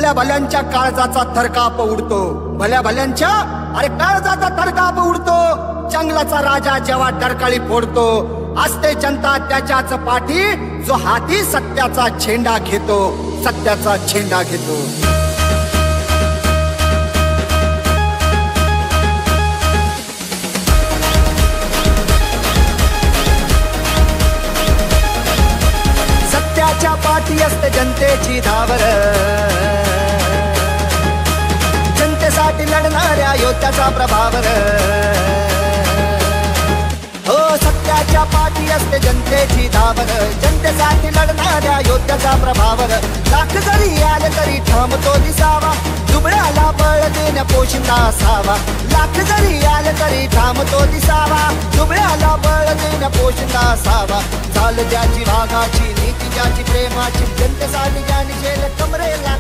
भल्या भल्यांच्या काळजाचा थरकाप उडतो, भल्या भल्यांच्या अरे काळजाचा थरकाप उडतो. जंगलाचा राजा जेव्हा डरकाळी फोडतो, असते जनता त्याच्याच पाठी, जो हाती सत्याचा झेंडा घेतो, सत्याचा झेंडा घेतो. सत्याच्या पाठी असते जनतेची धावर, जनतेसाठी लढणाऱ्या योद्ध्याचा प्रभावर. हो सत्याच्या पाठी असते जनतेची धावर, जनतेसाठी लढणाऱ्या योद्ध्याचा प्रभावर. लाख जरी आले तरी थांबतो दिसावा, दुबळ्याला बळ देण्या पोशिंदा असावा. लाख जरी आले तरी थांबतो दिसावा, दुबळ्याला बळ देण्या पोशिंदा असावा. चाल ज्याची भागाची, नीती ज्याची प्रेमाची, जनतेसाठी ज्याने केलं कमरेला